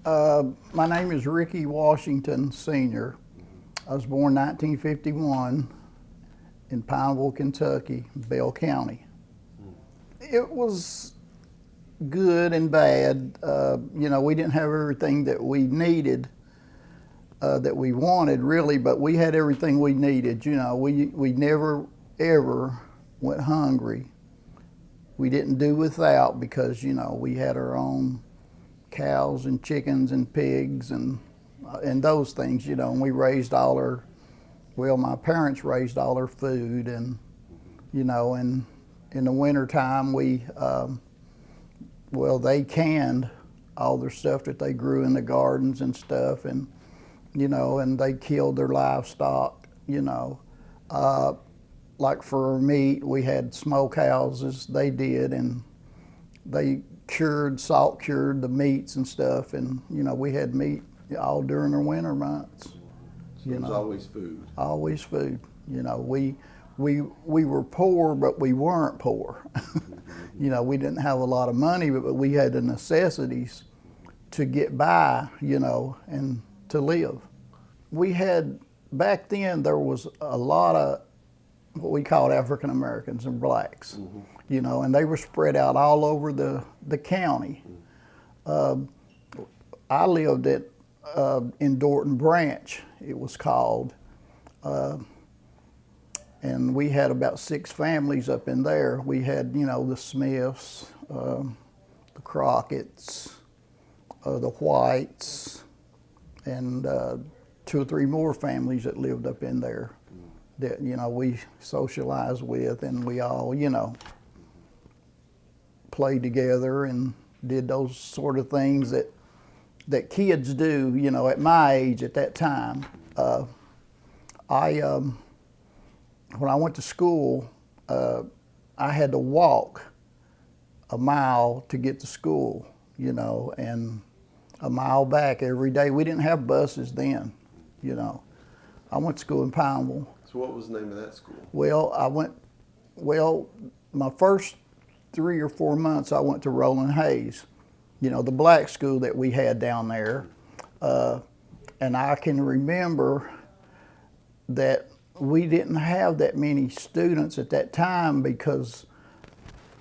My name is Ricky Washington Sr. I was born 1951 in Pineville, Kentucky, Bell County. It was good and bad. We didn't have everything that we needed, that we wanted really, but we had everything we needed. We never ever went hungry. We didn't do without because, we had our own cows and chickens and pigs and those things, and we raised my parents raised all our food, and, and in the wintertime they canned all their stuff that they grew in the gardens and stuff, and, and they killed their livestock, like for meat, we had smokehouses, they did, and they salt cured the meats and stuff, and we had meat all during the winter months. So there was always food. Always food. We were poor, but we weren't poor. We didn't have a lot of money, but we had the necessities to get by, and to live. We had, back then there was a lot of what we called African Americans and blacks. And they were spread out all over the county. I lived in Dorton Branch, it was called, and we had about 6 families up in there. We had, the Smiths, the Crockett's, the Whites, and 2 or 3 more families that lived up in there that, we socialized with, and we all, played together and did those sort of things that kids do, at my age at that time. When I went to school, I had to walk a mile to get to school, and a mile back every day. We didn't have buses then, I went to school in Pineville. So what was the name of that school? My first 3 or 4 months I went to Roland Hayes, the black school that we had down there. And I can remember that we didn't have that many students at that time because we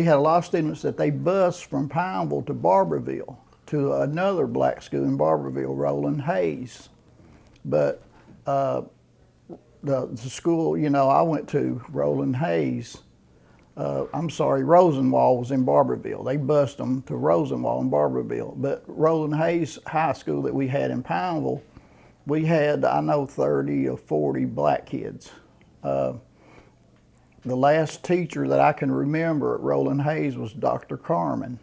had a lot of students that they bused from Pineville to Barberville, to another black school in Barberville, Roland Hayes. But the school, I went to, Roland Hayes, Rosenwall was in Barberville. They bused them to Rosenwall in Barberville. But Roland Hayes High School that we had in Pineville, we had, 30 or 40 black kids. The last teacher that I can remember at Roland Hayes was Dr. Carmen.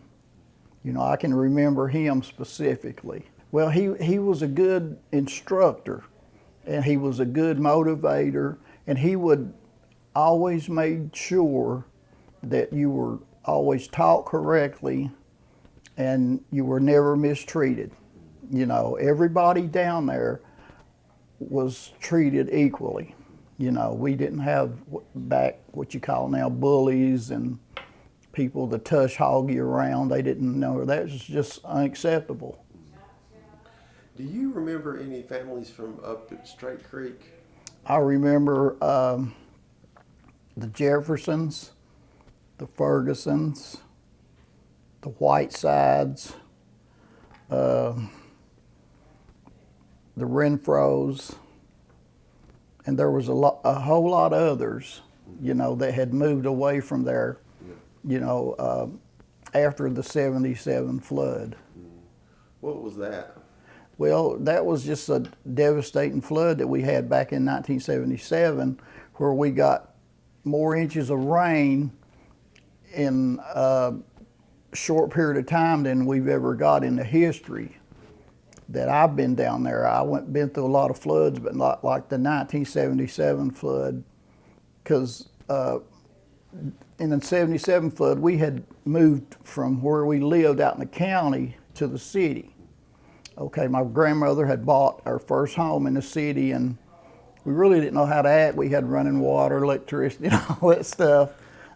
I can remember him specifically. Well, he was a good instructor, and he was a good motivator, and he would always make sure that you were always taught correctly and you were never mistreated. Everybody down there was treated equally. We didn't have back what you call now bullies and people that tush hog you around. They didn't know that was just unacceptable. Do you remember any families from up at Straight Creek? I remember the Jeffersons, the Fergusons, the Whitesides, the Renfros, and there was a whole lot of others, that had moved away from there, after the '77 flood. What was that? Well, that was just a devastating flood that we had back in 1977, where we got more inches of rain in a short period of time than we've ever got in the history that I've been down there. Been through a lot of floods, but not like the 1977 flood, because in the '77 flood, we had moved from where we lived out in the county to the city. Okay, my grandmother had bought our first home in the city, and we really didn't know how to act. We had running water, electricity, and all that stuff.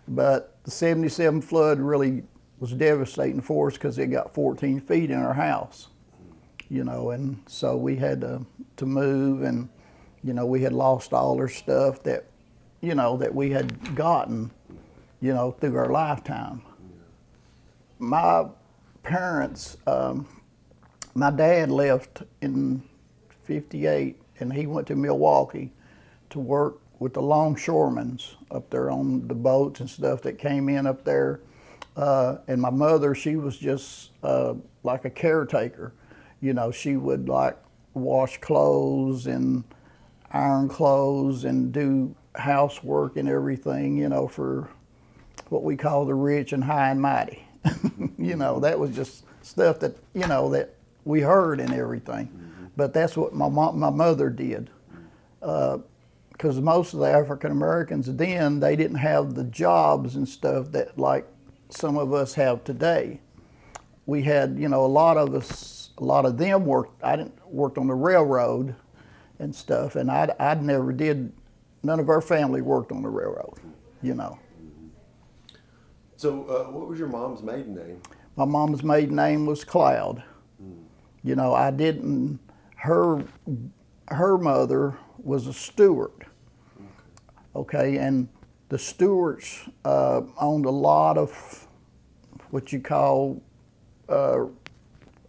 But the '77 flood really was devastating for us because it got 14 feet in our house, you know, and so we had to move, and, you know, we had lost all our stuff that, you know, that we had gotten, you know, through our lifetime. My parents, my dad left in 58, and he went to Milwaukee to work with the longshoremen up there on the boats and stuff that came in up there. And my mother, she was just like a caretaker. You know, she would like wash clothes and iron clothes and do housework and everything, you know, for what we call the rich and high and mighty. You know, that was just stuff that, you know, that we heard and everything. But that's what my mother did. Because most of the African Americans then, they didn't have the jobs and stuff that like some of us have today. We had, you know, a lot of them worked. I worked on the railroad and stuff, and I never did. None of our family worked on the railroad, you know. So, what was your mom's maiden name? My mom's maiden name was Cloud. You know, I didn't. Her mother was a Stewart. Okay, and the Stewarts owned a lot of what you call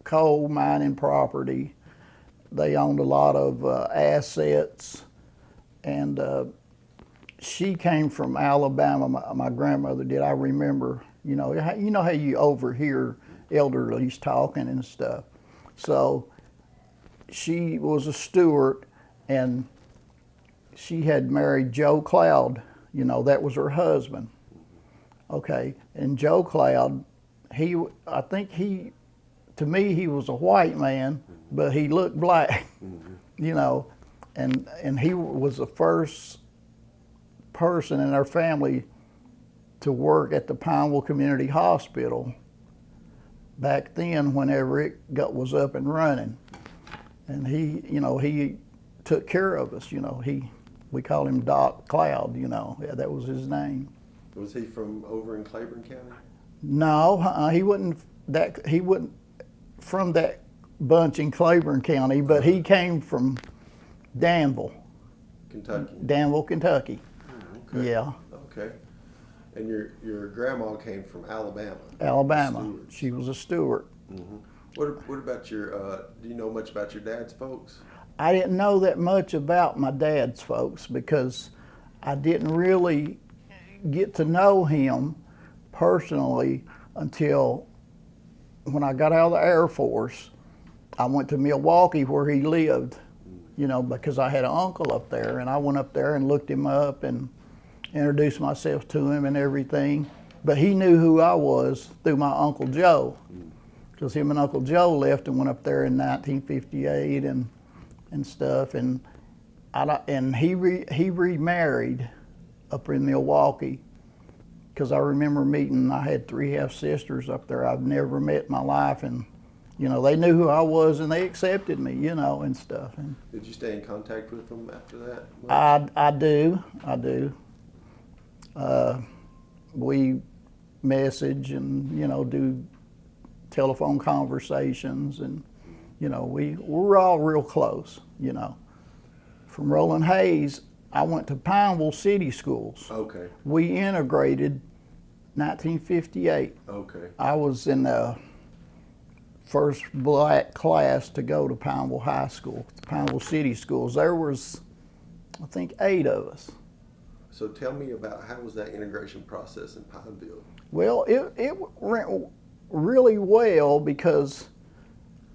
coal mining property. They owned a lot of assets, and she came from Alabama. My grandmother did. I remember, you know how you overhear elderlies talking and stuff. So she was a Stewart, and she had married Joe Cloud. You know, that was her husband. Okay, and Joe Cloud, I think to me, he was a white man, but he looked black, you know, and he was the first person in our family to work at the Pineville Community Hospital back then, whenever it was up and running. And he took care of us, you know. We call him Doc Cloud, you know. Yeah, that was his name. Was he from over in Claiborne County? No, he wasn't from that bunch in Claiborne County, but he came from Danville. Kentucky. Danville, Kentucky. Okay. Yeah. Okay. And your grandma came from Alabama. Alabama. She was a Stewart. Mm-hmm. What about do you know much about your dad's folks? I didn't know that much about my dad's folks because I didn't really get to know him personally until when I got out of the Air Force. I went to Milwaukee where he lived, you know, because I had an uncle up there, and I went up there and looked him up and introduced myself to him and everything. But he knew who I was through my Uncle Joe, because him and Uncle Joe left and went up there in 1958 and stuff, and he remarried up in Milwaukee, because I remember meeting. I had 3 half-sisters up there I've never met in my life, and you know, they knew who I was and they accepted me, you know, and stuff. And did you stay in contact with them after that? I do. We message and, you know, do telephone conversations, and you know, we're all real close, you know. From Roland Hayes, I went to Pineville City Schools. Okay. We integrated 1958. Okay. I was in the first black class to go to Pineville High School, Pineville City Schools. There was, I think, 8 of us. So tell me about, how was that integration process in Pineville? Well, it went really well, because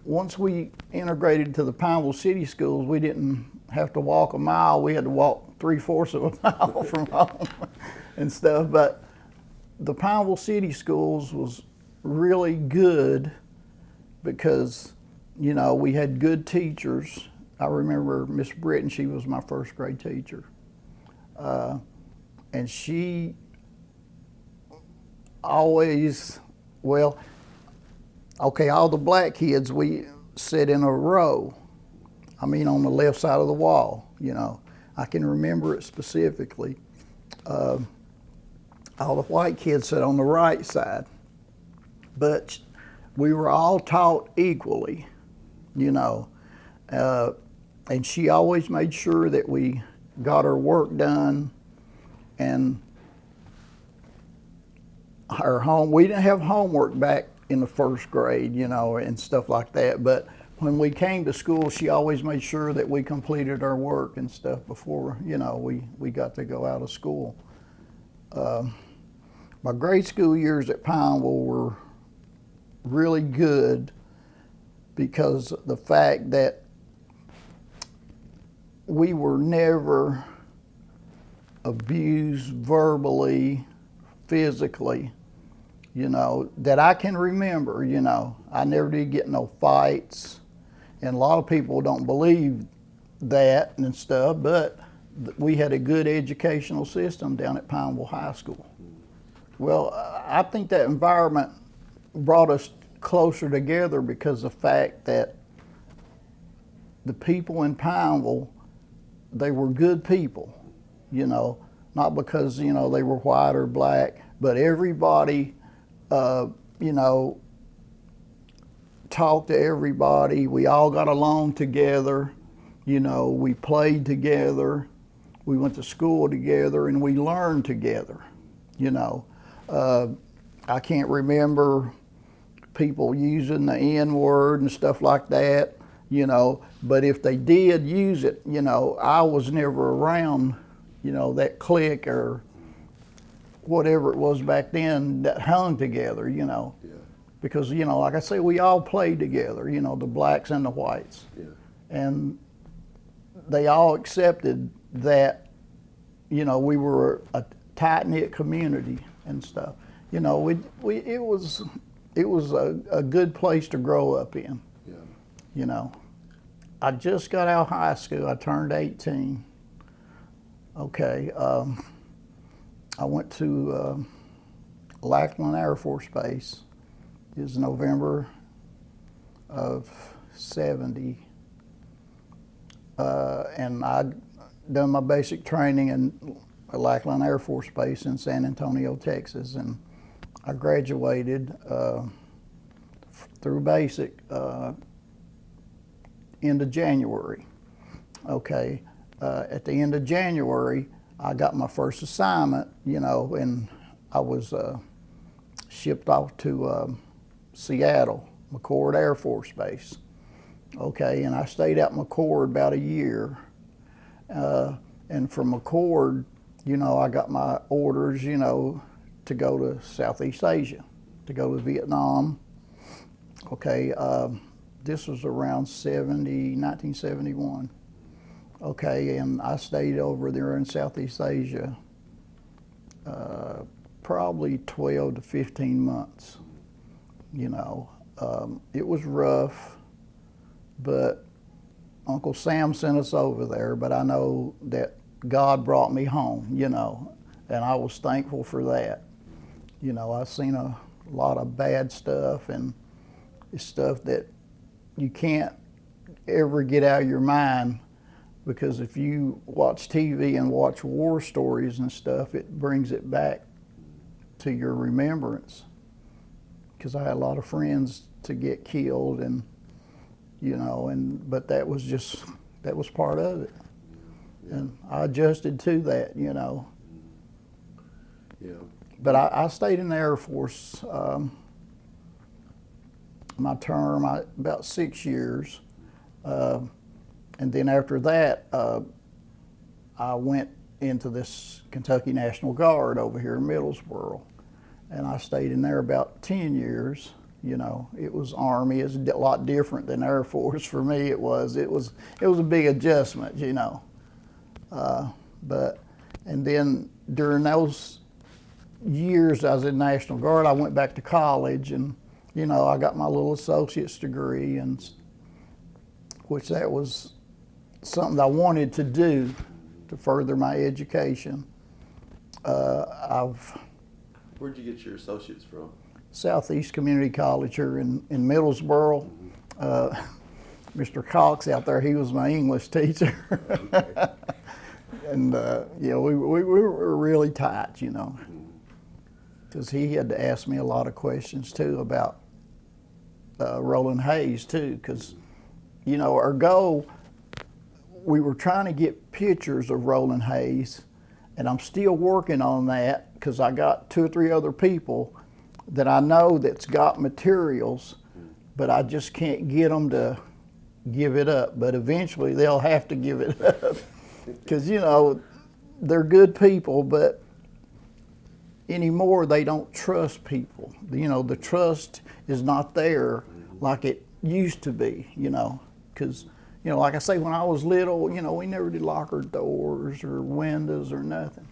once we integrated to the Pineville City Schools, we didn't have to walk a mile. We had to walk 3/4 of a mile from home and stuff. But the Pineville City Schools was really good because, you know, we had good teachers. I remember Miss Britton, she was my first grade teacher. And she always, well, okay, all the black kids, we sit in a row. I mean, on the left side of the wall, you know. I can remember it specifically. All the white kids sat on the right side. but we were all taught equally, you know. And she always made sure that we got our work done, and our home, we didn't have homework back in the first grade, you know, and stuff like that. But when we came to school, she always made sure that we completed our work and stuff before, you know, we got to go out of school. My grade school years at Pineville were really good because of the fact that we were never abused verbally, physically, you know, that I can remember, you know. I never did get no fights, and a lot of people don't believe that and stuff, but we had a good educational system down at Pineville High School. Well, I think that environment brought us closer together because of the fact that the people in Pineville, they were good people, you know, not because, you know, they were white or black, but everybody, you know, talked to everybody. We all got along together, you know, we played together, we went to school together, and we learned together, you know. I can't remember people using the N-word and stuff like that, you know, but if they did use it, you know, I was never around, you know, that clique or whatever it was back then that hung together, you know. Yeah. Because, you know, like I say, we all played together, you know, the blacks and the whites. Yeah. And they all accepted that, you know, we were a tight-knit community and stuff. You know, it was a good place to grow up in. Yeah. You know, I just got out of high school. I turned 18. Okay, I went to Lackland Air Force Base. It was November of '70, and I'd done my basic training in Lackland Air Force Base in San Antonio, Texas, and I graduated through basic end of January. Okay, at the end of January, I got my first assignment, you know, and I was shipped off to Seattle, McCord Air Force Base. Okay, and I stayed at McCord about a year. And from McCord, you know, I got my orders, you know, to go to Southeast Asia, to go to Vietnam. Okay, this was around 1971. Okay, and I stayed over there in Southeast Asia probably 12 to 15 months. You know, it was rough, but Uncle Sam sent us over there, but I know that God brought me home, you know, and I was thankful for that. You know, I've seen a lot of bad stuff, and it's stuff that you can't ever get out of your mind, because if you watch TV and watch war stories and stuff, it brings it back to your remembrance. Because I had a lot of friends to get killed, and you know, but that was part of it. Yeah. And I adjusted to that, you know. Yeah. But I stayed in the Air Force my term, about 6 years. And then after that, I went into this Kentucky National Guard over here in Middlesboro. And I stayed in there about 10 years. You know, it was Army. It's a lot different than Air Force for me. It was a big adjustment, you know. And then during those years I was in National Guard, I went back to college, and you know, I got my little associate's degree, and which that was something I wanted to do to further my education. Where'd you get your associates from? Southeast Community College here in Middlesboro. Mr. Cox out there, he was my English teacher. Okay. And yeah, we were really tight, you know. because he had to ask me a lot of questions too about Roland Hayes too, because our goal, we were trying to get pictures of Roland Hayes, and I'm still working on that because I got 2 or 3 other people that I know that's got materials, but I just can't get them to give it up. But eventually they'll have to give it up because they're good people, but anymore they don't trust people. The trust is not there like it used to be, because like I say, when I was little, we never did lock our doors or windows or nothing,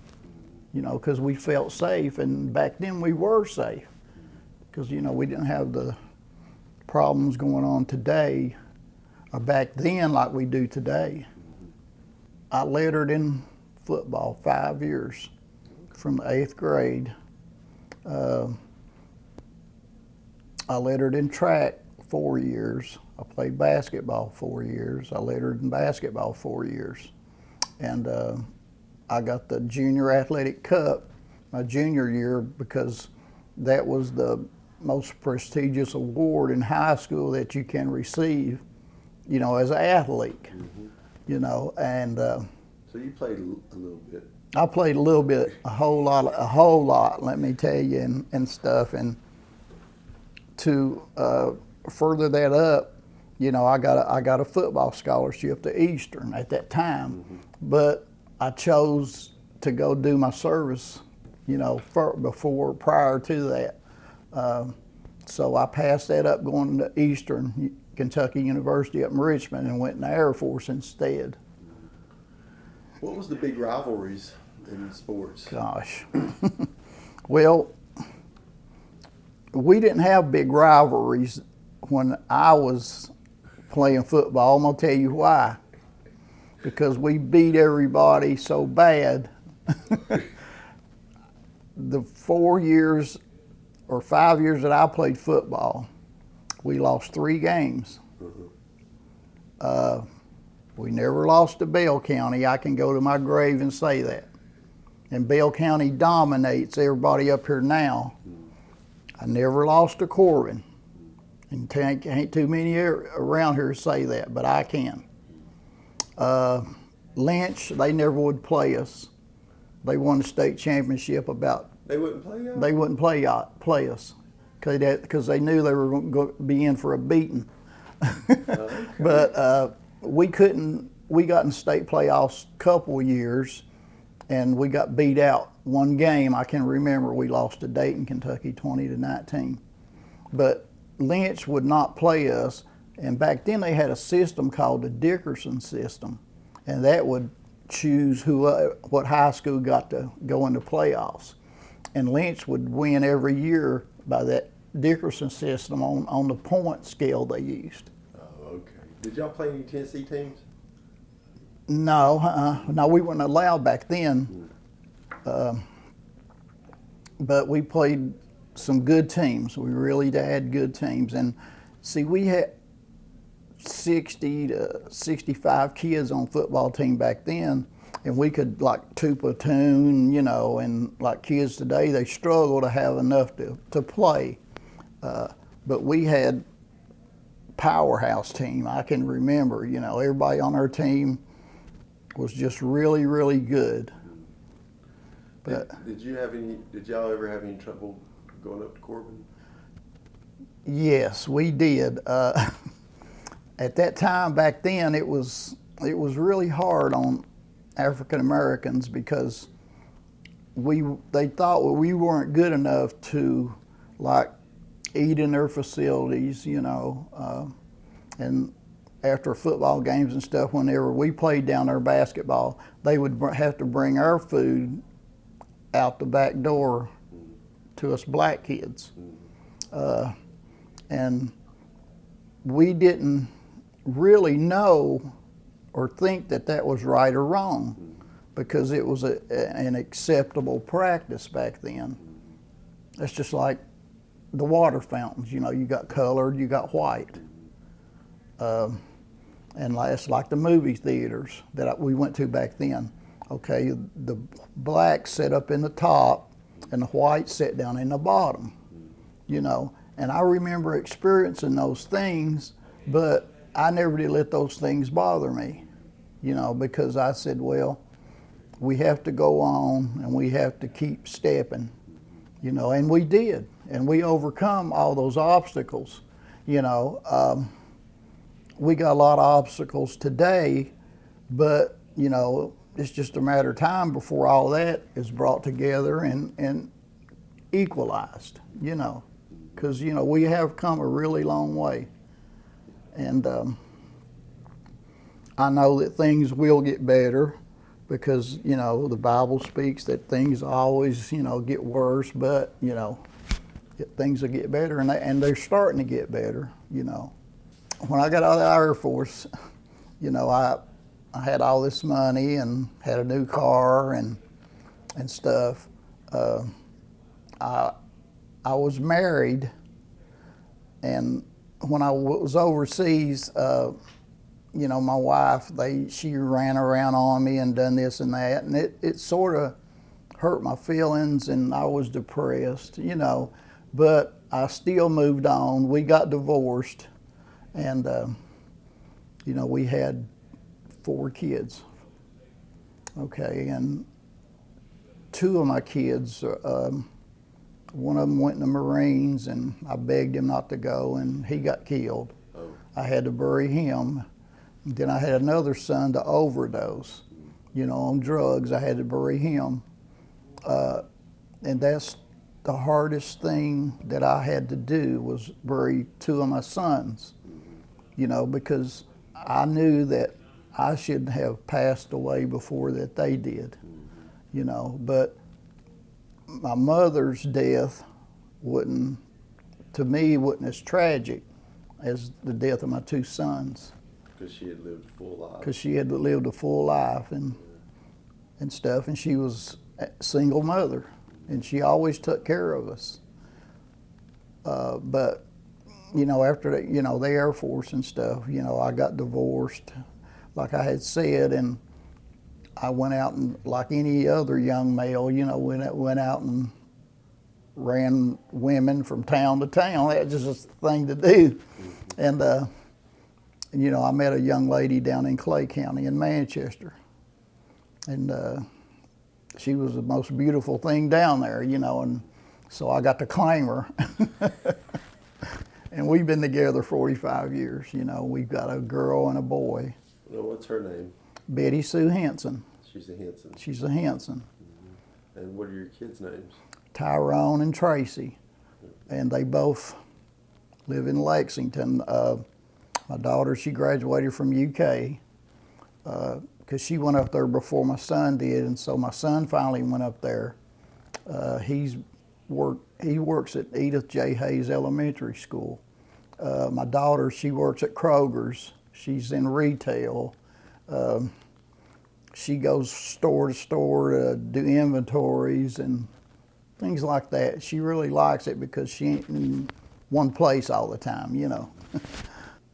because we felt safe, and back then we were safe because we didn't have the problems going on today or back then like we do today. I lettered in football 5 years from the 8th grade. I lettered in track 4 years. I played basketball 4 years. I lettered in basketball 4 years. And I got the Junior Athletic Cup my junior year because that was the most prestigious award in high school that you can receive, as an athlete, and So you played a little bit. I played a little bit, a whole lot, let me tell you, and stuff. And to further that up, I got a football scholarship to Eastern at that time, but I chose to go do my service, prior to that. So I passed that up going to Eastern Kentucky University up in Richmond and went in the Air Force instead. What was the big rivalries in sports? Gosh. Well, we didn't have big rivalries when I was playing football. I'm going to tell you why. Because we beat everybody so bad. The 4 years or 5 years that I played football, we lost 3 games. We never lost to Bell County. I can go to my grave and say that. And Bell County dominates everybody up here now. I never lost to Corbin. And ain't too many around here say that, but I can. Lynch, they never would play us. They won the state championship about. They wouldn't play y'all? They wouldn't play us because they knew they were going to be in for a beating. Okay. But we couldn't. We got in state playoffs a couple of years, and we got beat out one game. I can remember we lost to Dayton, Kentucky, 20-19. But Lynch would not play us, and back then they had a system called the Dickerson system, and that would choose what high school got to go into playoffs. And Lynch would win every year by that Dickerson system on the point scale they used. Oh, okay. Did y'all play any Tennessee teams? No, no, we weren't allowed back then. But we played some good teams. We really had good teams. And see, we had 60 to 65 kids on football team back then, and we could like 2 platoon, and like kids today, they struggle to have enough to play. But we had powerhouse team. I can remember, everybody on our team was just really, really good. But did y'all ever have any trouble going up to Corbin? Yes, we did. At that time back then, it was really hard on African Americans because they thought we weren't good enough to like eat in their facilities, and after football games and stuff, whenever we played down there basketball, they would have to bring our food out the back door to us black kids. And we didn't really know or think that was right or wrong because it was an acceptable practice back then. It's just like the water fountains, you got colored, you got white. And it's like the movie theaters that we went to back then. Okay, the blacks set up in the top and the whites sat down in the bottom, you know. And I remember experiencing those things, but I never did let those things bother me, you know, because I said, well, we have to go on and we have to keep stepping, you know, and we did. And we overcome all those obstacles, you know. We got a lot of obstacles today, but, you know, it's just a matter of time before all that is brought together and equalized, you know, because, you know, we have come a really long way. And I know that things will get better because, you know, the Bible speaks that things always, you know, get worse, but, you know, things will get better, and they're starting to get better, you know. When I got out of the Air Force, you know, I had all this money and had a new car and stuff. I was married, and when I was overseas, you know, my wife, she ran around on me and done this and that, and it sort of hurt my feelings, and I was depressed, you know, but I still moved on. We got divorced, and, you know, we had 4 kids, okay, and 2 of my kids, one of them went in the Marines, and I begged him not to go, and he got killed. Oh. I had to bury him. Then I had another son to overdose, you know, on drugs. I had to bury him. And that's the hardest thing that I had to do, was bury 2 of my sons, you know, because I knew that I should have passed away before that they did, you know. But my mother's death to me, wasn't as tragic as the death of my 2 sons. Because she had lived a full life. Because she had lived a full life and stuff, and she was a single mother, and she always took care of us. But, you know, after the, you know, the Air Force and stuff, you know, I got divorced, like I had said, and I went out and, like any other young male, you know, went out and ran women from town to town. That was just a thing to do. And you know, I met a young lady down in Clay County in Manchester, and she was the most beautiful thing down there, you know, and so I got to claim her. And we've been together 45 years, you know. We've got a girl and a boy. Well, what's her name? Betty Sue Henson. She's a Henson. She's a Henson. Mm-hmm. And what are your kids' names? Tyrone and Tracy, and they both live in Lexington. My daughter, she graduated from UK because she went up there before my son did, and so my son finally went up there. He works at Edith J. Hayes Elementary School. My daughter, she works at Kroger's. She's in retail. She goes store to store to do inventories and things like that. She really likes it because she ain't in one place all the time, you know.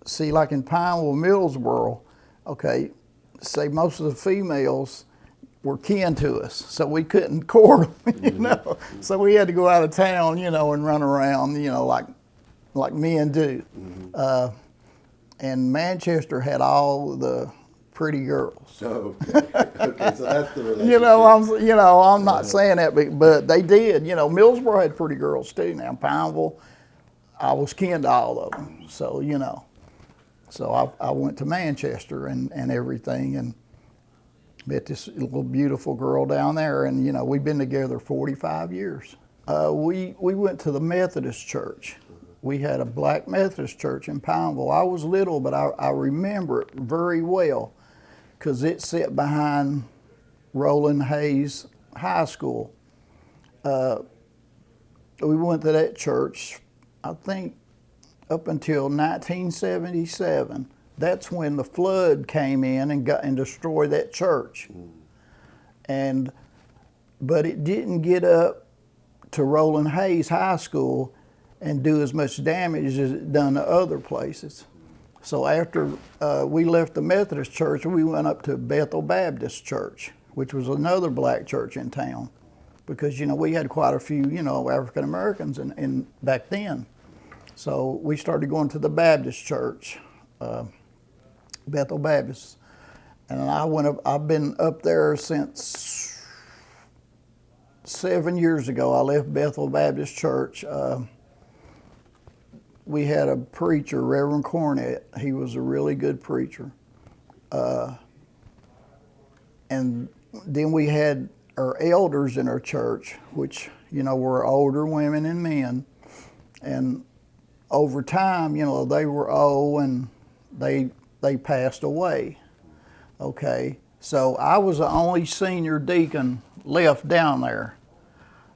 See, like in Pineville, Middlesboro, okay, say most of the females were kin to us, so we couldn't court them, you know. So we had to go out of town, you know, and run around, you know, like men do. And Manchester had all the pretty girls. Oh, okay. Okay, so that's the relationship. I'm not saying that, but they did. You know, Middlesboro had pretty girls too. Now Pineville, I was kin to all of them. So, you know, so I went to Manchester and everything, and met this little beautiful girl down there, and, you know, we've been together 45 years. We went to the Methodist church. We had a black Methodist church in Pineville. I was little, but I remember it very well because it sat behind Roland Hayes High School. We went to that church, I think, up until 1977. That's when the flood came in and destroyed that church. But it didn't get up to Roland Hayes High School and do as much damage as it done to other places. So after we left the Methodist church, we went up to Bethel Baptist Church, which was another black church in town. because, we had quite a few, African Americans in back then. So we started going to the Baptist church, Bethel Baptist. And I've been up there since 7 years ago. I left Bethel Baptist Church. We had a preacher, Reverend Cornett. He was a really good preacher. And then we had our elders in our church, which, were older women and men. And over time, they were old and they passed away. Okay, so I was the only senior deacon left down there.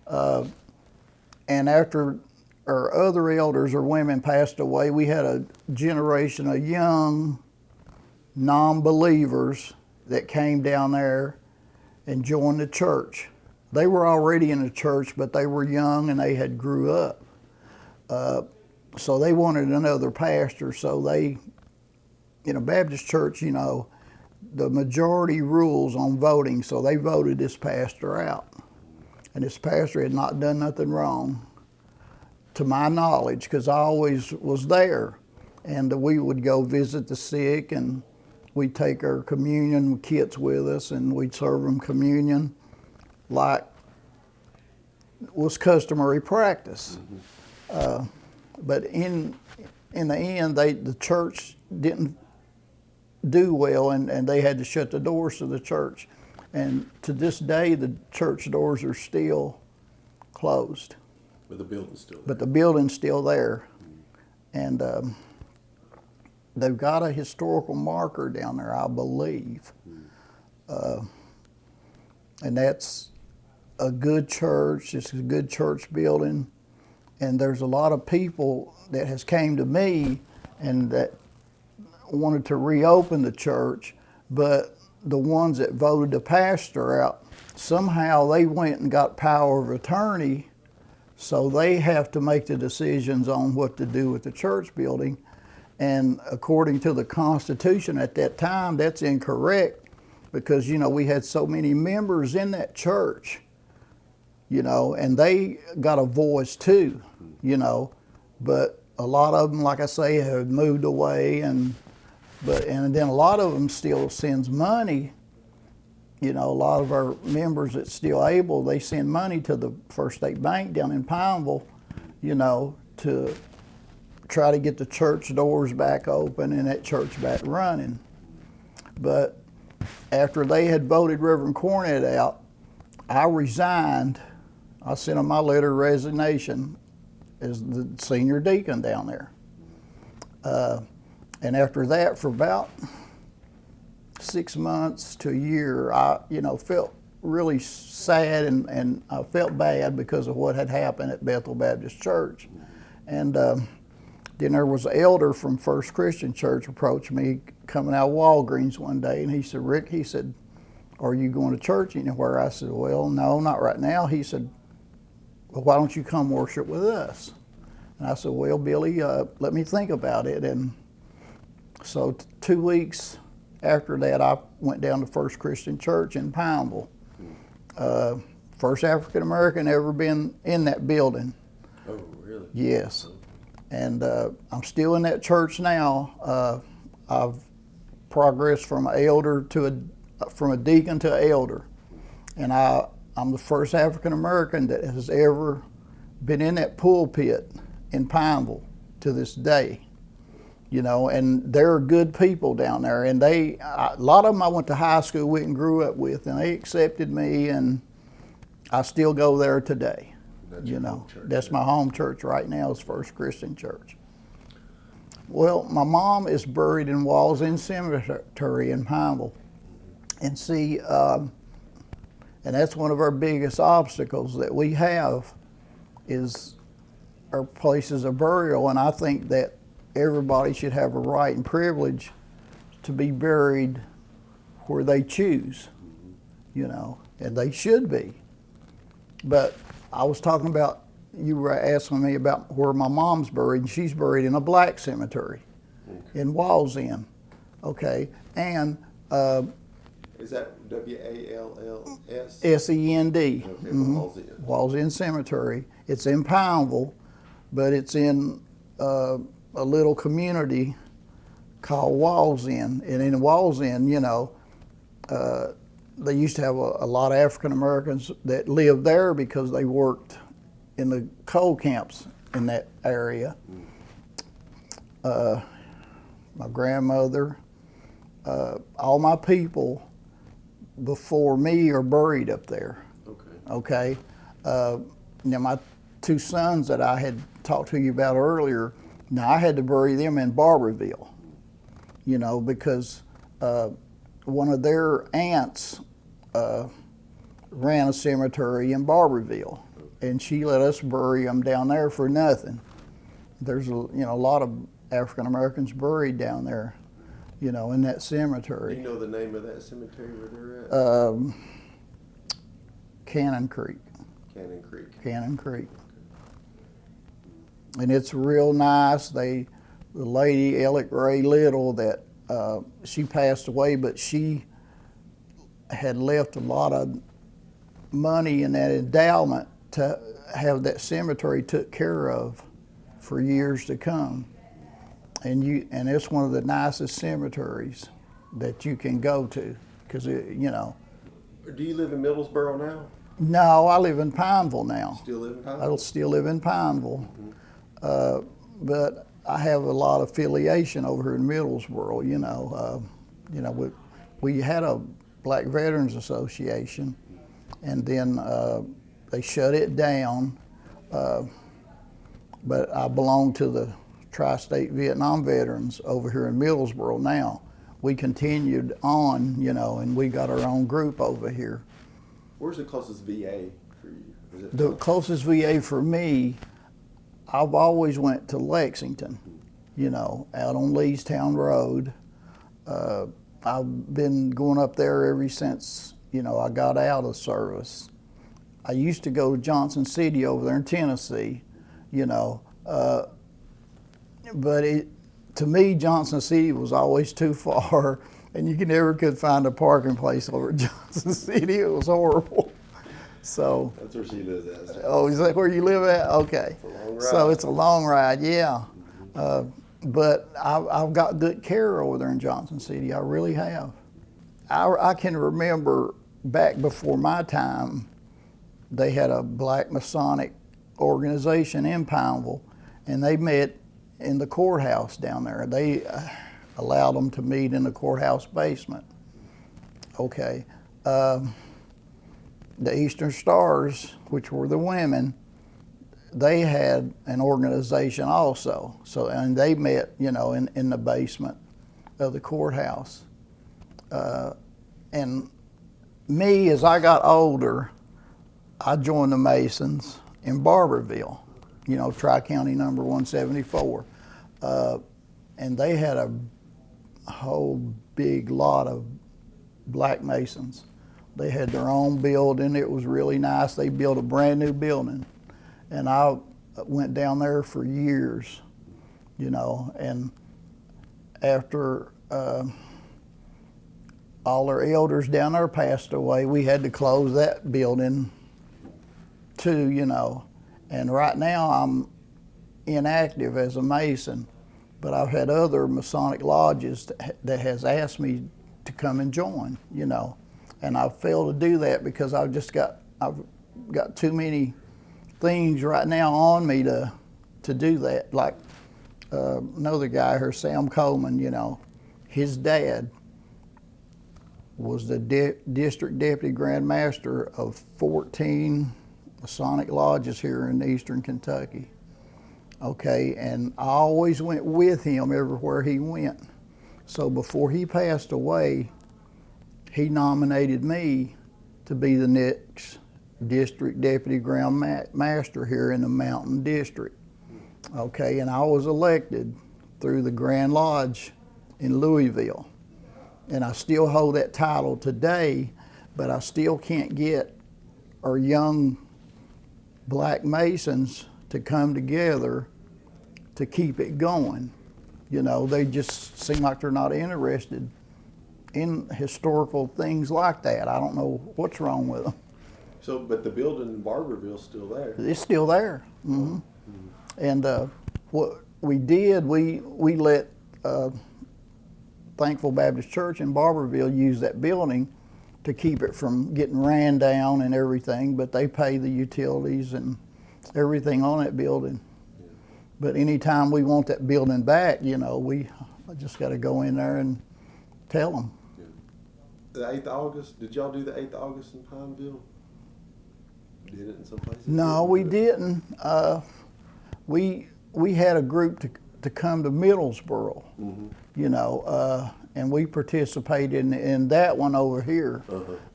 And after our other elders or women passed away, we had a generation of young non-believers that came down there and joined the church. They were already in the church, but they were young and they had grew up. So they wanted another pastor, so they, Baptist church, the majority rules on voting, so they voted this pastor out. And this pastor had not done nothing wrong, to my knowledge, because I always was there. And we would go visit the sick, and we'd take our communion kits with us, and we'd serve them communion like was customary practice. But in the end, the church didn't do well, and they had to shut the doors to the church. And to this day, the church doors are still closed. But the building's still there. But the building's still there. And they've got a historical marker down there, I believe. And that's a good church. It's a good church building. And there's a lot of people that has came to me and that wanted to reopen the church, but the ones that voted the pastor out, somehow they went and got power of attorney, so they have to make the decisions on what to do with the church building. And according to the Constitution at that time, that's incorrect, because we had so many members in that church, and they got a voice too, but a lot of them, like I say, have moved away, and then a lot of them still sends money. A lot of our members that's still able, they send money to the First State Bank down in Pineville, to try to get the church doors back open and that church back running. But after they had voted Reverend Cornett out, I resigned. I sent them my letter of resignation as the senior deacon down there. And after that, for about 6 months to a year, I, felt really sad and I felt bad because of what had happened at Bethel Baptist Church. And then there was an elder from First Christian Church approached me coming out of Walgreens one day, and he said, "Rick," he said, "are you going to church anywhere?" I said, "Well, no, not right now." He said, "Well, why don't you come worship with us?" And I said, "Well, Billy, let me think about it." And so 2 weeks after that, I went down to First Christian Church in Pineville. First African American ever been in that building. Oh, really? Yes. And I'm still in that church now. I've progressed from an elder from a deacon to an elder. And I'm the first African American that has ever been in that pulpit in Pineville to this day. And they're good people down there, and a lot of them I went to high school with and grew up with, and they accepted me, and I still go there today. That's your home church, That's my home church right now, is First Christian Church. Well, my mom is buried in Walls Cemetery in Pineville, and see, and that's one of our biggest obstacles that we have is our places of burial, and I think that everybody should have a right and privilege to be buried where they choose, and they should be. But I was talking about, you were asking me about where my mom's buried, and she's buried in a black cemetery in Walls End. Okay, and Is that WALLS? SEND. Okay, Walls End. Walls End Cemetery. It's in Pineville, but it's in a little community called Walls End. And in Walls End, you know, they used to have a lot of African Americans that lived there because they worked in the coal camps in that area. My grandmother, all my people before me are buried up there. Okay. Now my two sons that I had talked to you about earlier, now I had to bury them in Barberville, you know, because one of their aunts ran a cemetery in Barberville, and she let us bury them down there for nothing. There's a lot of African Americans buried down there, you know, in that cemetery. Do you know the name of that cemetery where they're at? Cannon Creek. Cannon Creek. Cannon Creek. And it's real nice. The lady, Ellick Ray Little, that she passed away, but she had left a lot of money in that endowment to have that cemetery took care of for years to come. And it's one of the nicest cemeteries that you can go to, because you know. Do you live in Middlesboro now? No, I live in Pineville now. Still live in Pineville? I still live in Pineville, but I have a lot of affiliation over here in Middlesboro. You know, we had a Black Veterans Association, and then they shut it down. But I belong to the Tri-State Vietnam Veterans over here in Middlesboro now. We continued on, you know, and we got our own group over here. Where's the closest VA for you? Is it The closest VA for me, I've always went to Lexington, you know, out on Leestown Road. I've been going up there ever since, you know, I got out of service. I used to go to Johnson City over there in Tennessee, you know, but to me, Johnson City was always too far, and you never could find a parking place over at Johnson City. It was horrible. So That's where she lives at. oh, is that where you live at? Okay. It's a long ride. So it's a long ride, yeah. But I've got good care over there in Johnson City. I really have. I can remember back before my time, they had a Black Masonic organization in Pineville, and they met in the courthouse down there. They allowed them to meet in the courthouse basement. Okay. The Eastern Stars, which were the women, they had an organization also. So, and they met, you know, in the basement of the courthouse. And me, as I got older, I joined the Masons in Barberville, you know, Tri-County number 174. And they had a whole big lot of Black Masons. They had their own building. It was really nice. They built a brand new building. And I went down there for years, you know, and after all our elders down there passed away, we had to close that building too, you know. And right now I'm inactive as a Mason, but I've had other Masonic lodges that has asked me to come and join, you know. And I've failed to do that because I've got too many things right now on me to do that. Like another guy here, Sam Coleman, you know, his dad was the district deputy grand master of 14 Masonic lodges here in eastern Kentucky. Okay, and I always went with him everywhere he went. So before he passed away, he nominated me to be the next district deputy grand master here in the Mountain District. Okay, and I was elected through the Grand Lodge in Louisville. And I still hold that title today, but I still can't get our young Black Masons to come together to keep it going. You know, they just seem like they're not interested in historical things like that. I don't know what's wrong with them. So, but the building in Barberville's still there. It's still there. And what we did, we let Thankful Baptist Church in Barberville use that building to keep it from getting ran down and everything, but they pay the utilities and everything on that building. Yeah. But anytime we want that building back, you know, we just got to go in there and tell them. Yeah. The 8th of August, did y'all do the 8th of August in Pineville? Did it in some places? No, we didn't. We had a group to come to Middlesboro, you know, and we participated in that one over here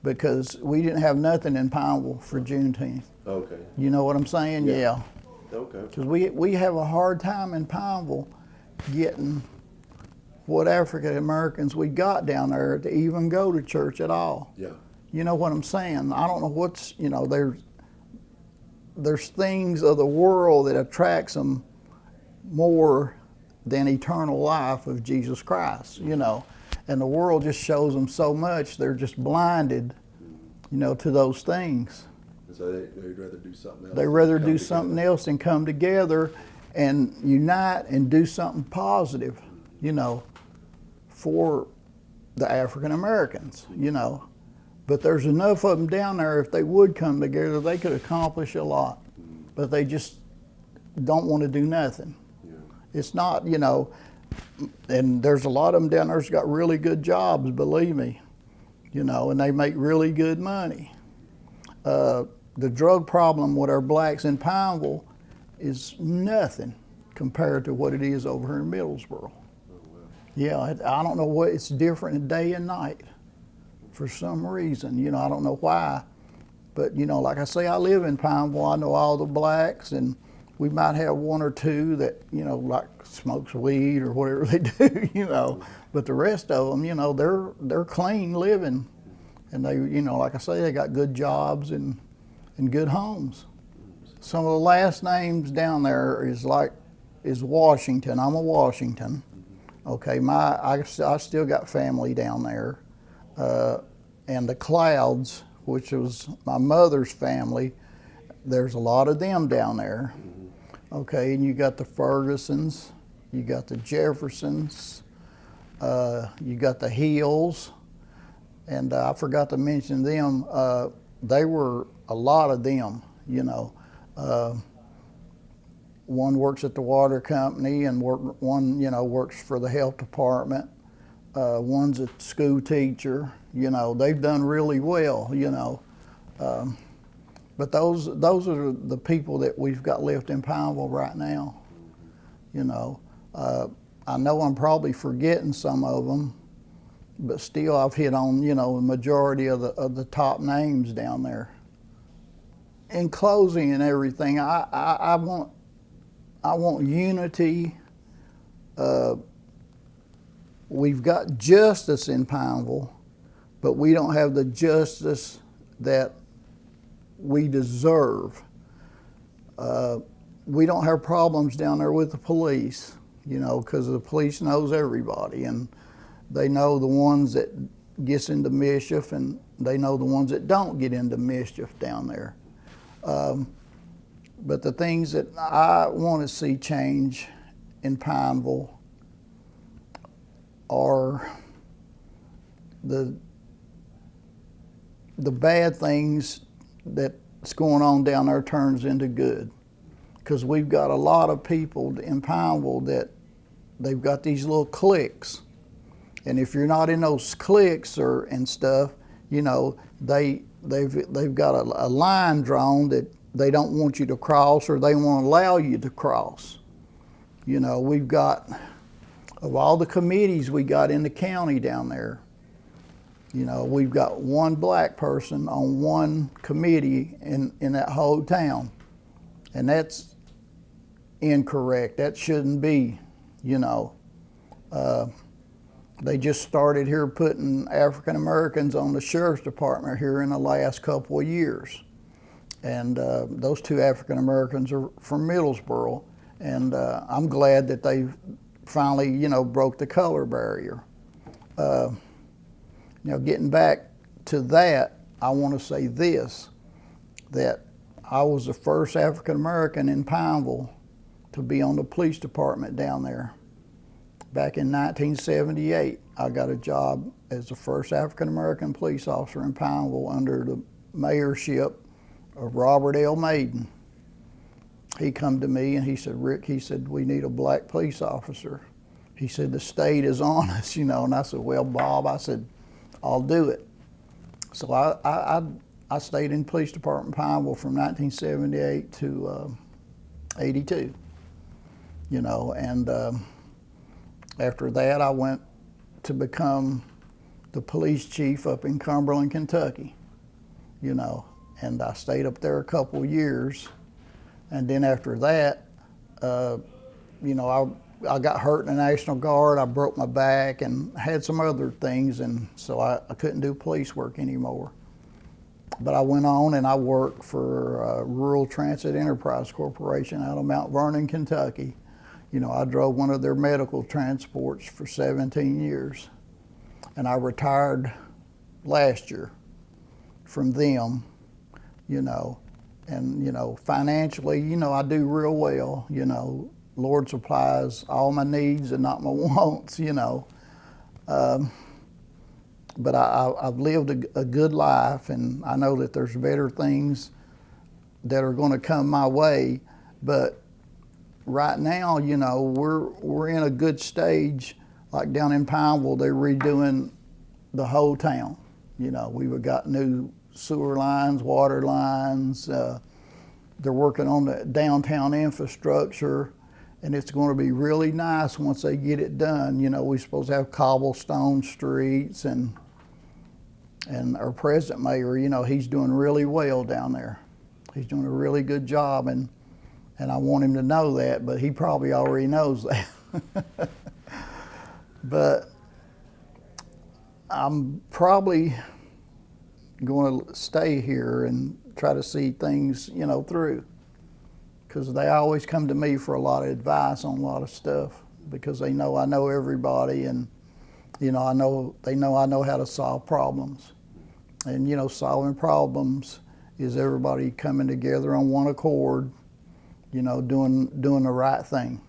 because we didn't have nothing in Pineville for Juneteenth. Okay. You know what I'm saying? Yeah. Okay. Because we have a hard time in Pineville getting what African Americans we got down there to even go to church at all. Yeah. You know what I'm saying? I don't know what's, you know, there's things of the world that attracts them more than eternal life of Jesus Christ, you know. And the world just shows them so much, they're just blinded, you know, to those things. So they'd rather do something else. They'd rather do something else and come together and unite and do something positive, you know, for the African Americans, you know. But there's enough of them down there, if they would come together, they could accomplish a lot. But they just don't want to do nothing. Yeah. It's not, you know, and there's a lot of them down there that's got really good jobs, believe me, you know, and they make really good money. The drug problem with our blacks in Pineville is nothing compared to what it is over here in Middlesboro. Oh, wow. Yeah, I don't know what, it's different day and night for some reason, you know, I don't know why. But, you know, like I say, I live in Pineville, I know all the blacks, and we might have one or two that, you know, like smokes weed or whatever they do, you know. But the rest of them, you know, they're clean living. And they, you know, like I say, they got good jobs and good homes. Some of the last names down there is Washington. I'm a Washington. Okay, I still got family down there. And the Clouds, which was my mother's family, there's a lot of them down there. Okay, and you got the Fergusons, you got the Jeffersons, you got the Hills, and I forgot to mention them. They were a lot of them, you know. One works at the water company, and one, you know, works for the health department. One's a school teacher. You know, they've done really well, you know. But those are the people that we've got left in Pineville right now. You know, I know I'm probably forgetting some of them, but still I've hit on, you know, the majority of the top names down there. In closing and everything, I want unity. We've got justice in Pineville, but we don't have the justice that we deserve. We don't have problems down there with the police, you know, because the police knows everybody, and they know the ones that gets into mischief, and they know the ones that don't get into mischief down there. But the things that I want to see change in Pineville are the bad things that's going on down there turns into good. Because we've got a lot of people in Pineville that they've got these little cliques. And if you're not in those cliques and stuff, you know, they've got a line drawn that they don't want you to cross, or they won't allow you to cross. You know, we've got, of all the committees we got in the county down there, you know, we've got one black person on one committee in that whole town. And that's incorrect. That shouldn't be, you know. They just started here putting African Americans on the sheriff's department here in the last couple of years. And those two African Americans are from Middlesboro. And I'm glad that they finally, you know, broke the color barrier. Now, getting back to that, I want to say this, that I was the first African American in Pineville to be on the police department down there. Back in 1978, I got a job as the first African American police officer in Pineville under the mayorship of Robert L. Maiden. He come to me and he said, Rick, he said, we need a black police officer. He said, the state is on us, you know, and I said, well, Bob, I said, I'll do it. So I stayed in the police department in Pineville from 1978 to 82, you know, and after that I went to become the police chief up in Cumberland, Kentucky, you know, and I stayed up there a couple years, and then after that, you know, I got hurt in the National Guard, I broke my back and had some other things, and so I couldn't do police work anymore. But I went on and I worked for Rural Transit Enterprise Corporation out of Mount Vernon, Kentucky. You know, I drove one of their medical transports for 17 years. And I retired last year from them, you know. And, you know, financially, you know, I do real well, you know. Lord supplies all my needs and not my wants, you know. But I've lived a good life, and I know that there's better things that are going to come my way. But right now, you know, we're in a good stage. Like down in Pineville, they're redoing the whole town. You know, we've got new sewer lines, water lines. They're working on the downtown infrastructure, and it's going to be really nice once they get it done. You know, we're supposed to have cobblestone streets, and our present mayor, you know, he's doing really well down there. He's doing a really good job, and I want him to know that, but he probably already knows that. But I'm probably going to stay here and try to see things, you know, through, because they always come to me for a lot of advice on a lot of stuff, because they know I know everybody, and you know, they know I know how to solve problems. And you know, solving problems is everybody coming together on one accord, you know, doing the right thing.